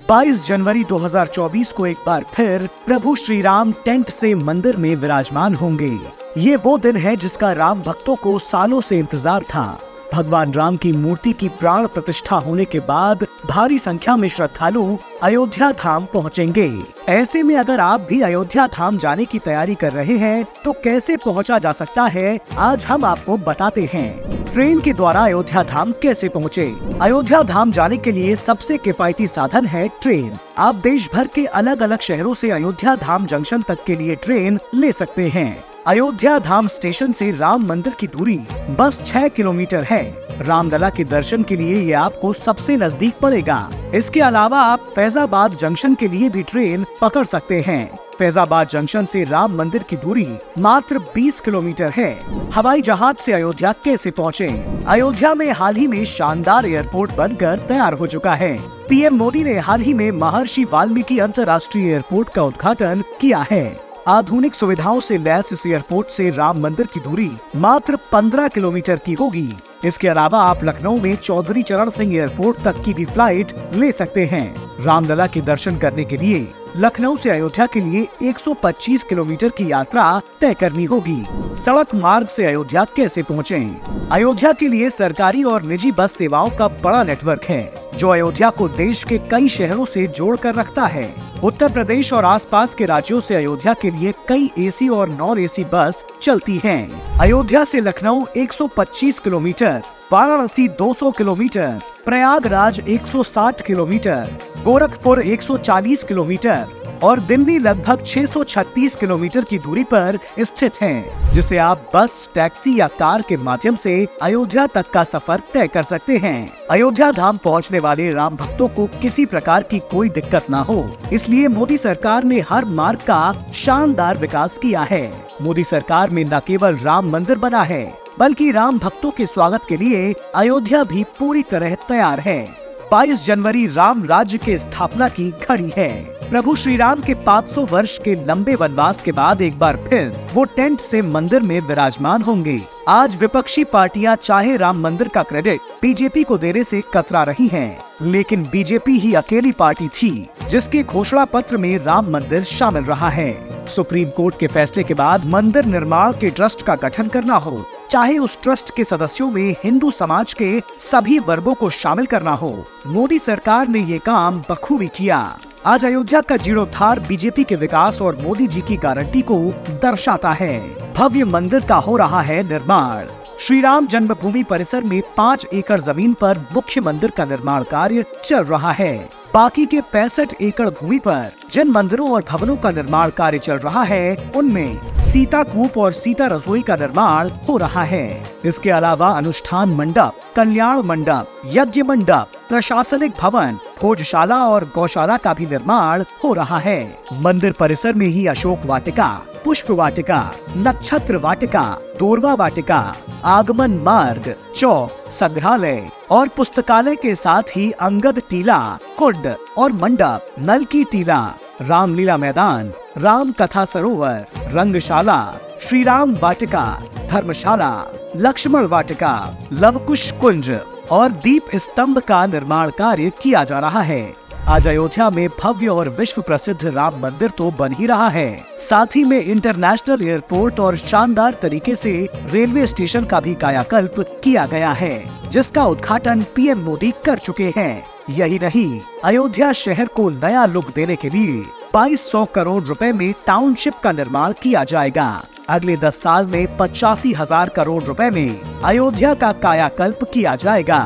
22 जनवरी 2024 को एक बार फिर प्रभु श्री राम टेंट से मंदिर में विराजमान होंगे। ये वो दिन है जिसका राम भक्तों को सालों से इंतजार था। भगवान राम की मूर्ति की प्राण प्रतिष्ठा होने के बाद भारी संख्या में श्रद्धालु अयोध्या धाम पहुंचेंगे। ऐसे में अगर आप भी अयोध्या धाम जाने की तैयारी कर रहे हैं तो कैसे पहुंचा जा सकता है, आज हम आपको बताते हैं। ट्रेन के द्वारा अयोध्या धाम कैसे पहुंचे? अयोध्या धाम जाने के लिए सबसे किफायती साधन है ट्रेन। आप देश भर के अलग अलग शहरों से अयोध्या धाम जंक्शन तक के लिए ट्रेन ले सकते हैं। अयोध्या धाम स्टेशन से राम मंदिर की दूरी बस 6 किलोमीटर है। रामलला के दर्शन के लिए ये आपको सबसे नजदीक पड़ेगा। इसके अलावा आप फैजाबाद जंक्शन के लिए भी ट्रेन पकड़ सकते हैं। फैजाबाद जंक्शन से राम मंदिर की दूरी मात्र 20 किलोमीटर है। हवाई जहाज से अयोध्या कैसे पहुँचे? अयोध्या में हाल ही में शानदार एयरपोर्ट बनकर तैयार हो चुका है। पीएम मोदी ने हाल ही में महर्षि वाल्मीकि अंतर्राष्ट्रीय एयरपोर्ट का उद्घाटन किया है। आधुनिक सुविधाओं से लैस इस एयरपोर्ट से राम मंदिर की दूरी मात्र 15 किलोमीटर की होगी। इसके अलावा आप लखनऊ में चौधरी चरण सिंह एयरपोर्ट तक की भी फ्लाइट ले सकते हैं। रामलला के दर्शन करने के लिए लखनऊ से अयोध्या के लिए 125 किलोमीटर की यात्रा तय करनी होगी। सड़क मार्ग से अयोध्या कैसे पहुँचें? अयोध्या के लिए सरकारी और निजी बस सेवाओं का बड़ा नेटवर्क है, जो अयोध्या को देश के कई शहरों से जोड़ कर रखता है। उत्तर प्रदेश और आसपास के राज्यों से अयोध्या के लिए कई एसी और नॉन एसी बस चलती हैं। अयोध्या से Lucknow 125 kilometre, Varanasi 200 kilometre, Prayagraj 160 kilometre, Gorakhpur 140 kilometre और दिल्ली लगभग 636 किलोमीटर की दूरी पर स्थित है, जिसे आप बस, टैक्सी या कार के माध्यम से अयोध्या तक का सफर तय कर सकते हैं। अयोध्या धाम पहुंचने वाले राम भक्तों को किसी प्रकार की कोई दिक्कत ना हो, इसलिए मोदी सरकार ने हर मार्ग का शानदार विकास किया है। मोदी सरकार में न केवल राम मंदिर बना है, बल्कि राम भक्तों के स्वागत के लिए अयोध्या भी पूरी तरह तैयार है। 22 जनवरी राम राज्य के स्थापना की घड़ी है। प्रभु श्री राम के 500 वर्ष के लंबे वनवास के बाद एक बार फिर वो टेंट से मंदिर में विराजमान होंगे। आज विपक्षी पार्टियां चाहे राम मंदिर का क्रेडिट बीजेपी को देने से कतरा रही हैं, लेकिन बीजेपी ही अकेली पार्टी थी जिसके घोषणा पत्र में राम मंदिर शामिल रहा है। सुप्रीम कोर्ट के फैसले के बाद मंदिर निर्माण के ट्रस्ट का गठन करना हो, चाहे उस ट्रस्ट के सदस्यों में हिंदू समाज के सभी वर्गों को शामिल करना हो, मोदी सरकार ने ये काम बखूबी किया। आज अयोध्या का जीर्णोद्धार बीजेपी के विकास और मोदी जी की गारंटी को दर्शाता है। भव्य मंदिर का हो रहा है निर्माण। श्री राम जन्मभूमि परिसर में 5 एकड़ जमीन पर मुख्य मंदिर का निर्माण कार्य चल रहा है। बाकी के 65 एकड़ भूमि पर जिन मंदिरों और भवनों का निर्माण कार्य चल रहा है, उनमें सीता कूप और सीता रसोई का निर्माण हो रहा है। इसके अलावा अनुष्ठान मंडप, कल्याण मंडप, यज्ञ मंडप, प्रशासनिक भवन, भोजशाला और गौशाला का भी निर्माण हो रहा है। मंदिर परिसर में ही अशोक वाटिका, पुष्प वाटिका, नक्षत्र वाटिका, दोरवा वाटिका, आगमन मार्ग, चौक, संग्रहालय और पुस्तकालय के साथ ही अंगद टीला, कुंड और मंडप, नल की टीला, रामलीला मैदान, राम कथा सरोवर, रंगशाला, श्री राम वाटिका, धर्मशाला, लक्ष्मण वाटिका, लवकुश कुंज और दीप स्तंभ का निर्माण कार्य किया जा रहा है। आज अयोध्या में भव्य और विश्व प्रसिद्ध राम मंदिर तो बन ही रहा है, साथ ही में इंटरनेशनल एयरपोर्ट और शानदार तरीके से रेलवे स्टेशन का भी कायाकल्प किया गया है, जिसका उद्घाटन पीएम मोदी कर चुके हैं। यही नहीं, अयोध्या शहर को नया लुक देने के लिए 2200 करोड़ रुपए में टाउनशिप का निर्माण किया जाएगा। अगले 10 साल में 85,000 करोड़ रुपए में अयोध्या का कायाकल्प किया जाएगा।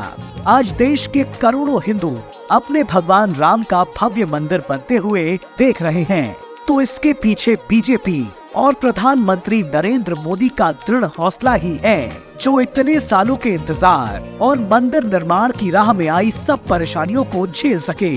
आज देश के करोड़ों हिंदू अपने भगवान राम का भव्य मंदिर बनते हुए देख रहे हैं, तो इसके पीछे बीजेपी और प्रधानमंत्री नरेंद्र मोदी का दृढ़ हौसला ही है, जो इतने सालों के इंतजार और मंदिर निर्माण की राह में आई सब परेशानियों को झेल सके।